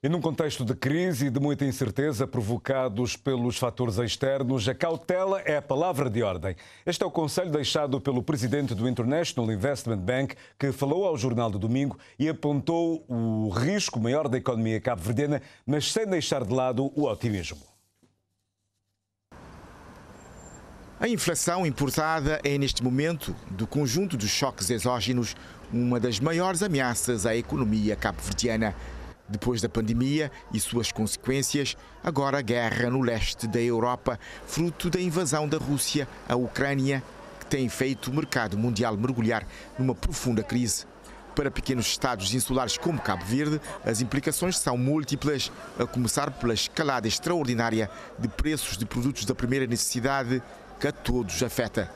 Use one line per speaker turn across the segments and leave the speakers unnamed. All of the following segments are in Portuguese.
E num contexto de crise e de muita incerteza provocados pelos fatores externos, a cautela é a palavra de ordem. Este é o conselho deixado pelo presidente do International Investment Bank, que falou ao Jornal de Domingo e apontou o risco maior da economia cabo-verdiana, mas sem deixar de lado o otimismo.
A inflação importada é, neste momento, do conjunto dos choques exógenos, uma das maiores ameaças à economia cabo-verdiana. Depois da pandemia e suas consequências, agora a guerra no leste da Europa, fruto da invasão da Rússia à Ucrânia, que tem feito o mercado mundial mergulhar numa profunda crise. Para pequenos estados insulares como Cabo Verde, as implicações são múltiplas, a começar pela escalada extraordinária de preços de produtos da primeira necessidade, que a todos afeta.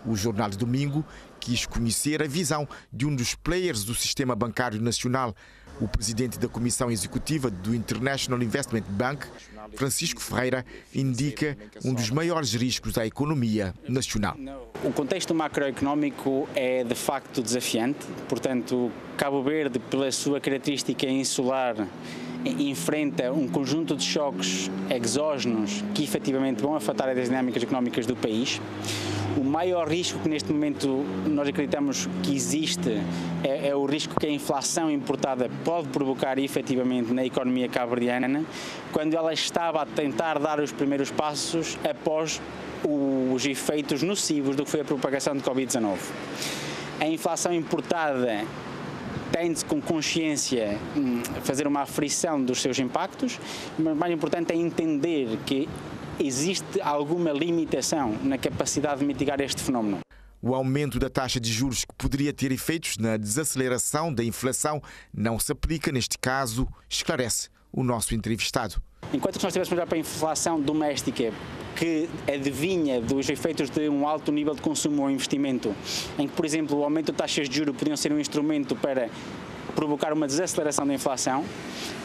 O Jornal de Domingo quis conhecer a visão de um dos players do sistema bancário nacional. O presidente da Comissão Executiva do International Investment Bank, Francisco Ferreira, indica um dos maiores riscos à economia nacional.
O contexto macroeconómico é de facto desafiante, portanto, Cabo Verde, pela sua característica insular, enfrenta um conjunto de choques exógenos que efetivamente vão afetar as dinâmicas económicas do país. O maior risco que neste momento nós acreditamos que existe é o risco que a inflação importada pode provocar efetivamente na economia cabo-verdiana, quando ela estava a tentar dar os primeiros passos após os efeitos nocivos do que foi a propagação de Covid-19. A inflação importada tem-se com consciência fazer uma aferição dos seus impactos, mas mais importante é entender que existe alguma limitação na capacidade de mitigar este fenómeno.
O aumento da taxa de juros, que poderia ter efeitos na desaceleração da inflação, não se aplica neste caso, esclarece o nosso entrevistado.
Enquanto que nós estivéssemos a olhar para a inflação doméstica, que adivinha dos efeitos de um alto nível de consumo ou investimento, em que, por exemplo, o aumento de taxas de juros podiam ser um instrumento para provocar uma desaceleração da inflação,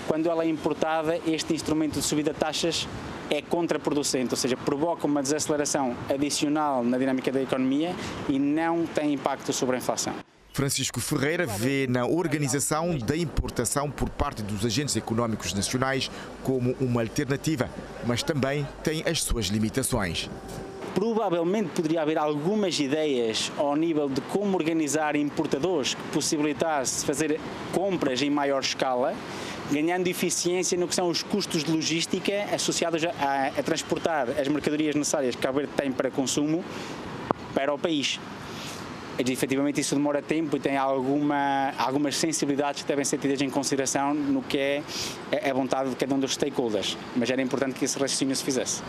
quando ela é importada, este instrumento de subida de taxas é contraproducente, ou seja, provoca uma desaceleração adicional na dinâmica da economia e não tem impacto sobre a inflação.
Francisco Ferreira vê na organização da importação por parte dos agentes económicos nacionais como uma alternativa, mas também tem as suas limitações.
Provavelmente poderia haver algumas ideias ao nível de como organizar importadores que possibilitasse fazer compras em maior escala, ganhando eficiência no que são os custos de logística associados a transportar as mercadorias necessárias que Cabo Verde tem para consumo para o país. Efetivamente isso demora tempo e tem algumas sensibilidades que devem ser tidas em consideração no que é a vontade de cada um dos stakeholders, mas era importante que esse raciocínio se fizesse.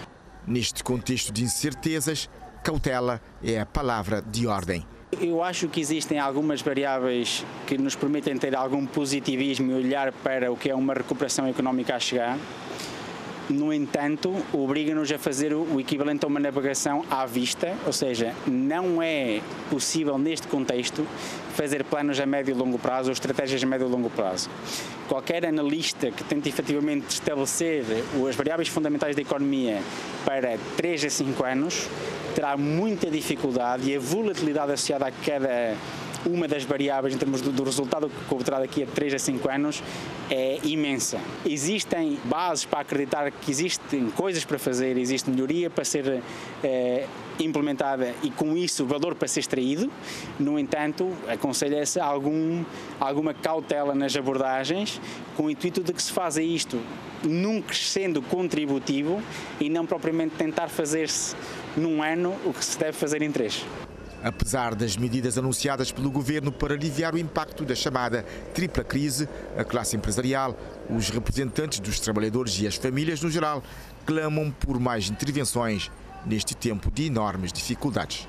Neste contexto de incertezas, cautela é a palavra de ordem.
Eu acho que existem algumas variáveis que nos permitem ter algum positivismo e olhar para o que é uma recuperação económica a chegar. No entanto, obriga-nos a fazer o equivalente a uma navegação à vista, ou seja, não é possível neste contexto fazer planos a médio e longo prazo ou estratégias a médio e longo prazo. Qualquer analista que tente efetivamente estabelecer as variáveis fundamentais da economia para 3 a 5 anos terá muita dificuldade e a volatilidade associada a cada uma das variáveis em termos do resultado que obterá daqui a 3 a 5 anos é imensa. Existem bases para acreditar que existem coisas para fazer, existe melhoria para ser implementada e com isso valor para ser extraído. No entanto, aconselha-se alguma cautela nas abordagens com o intuito de que se faça isto num crescendo contributivo e não propriamente tentar fazer-se num ano o que se deve fazer em 3.
Apesar das medidas anunciadas pelo governo para aliviar o impacto da chamada tripla crise, a classe empresarial, os representantes dos trabalhadores e as famílias no geral clamam por mais intervenções neste tempo de enormes dificuldades.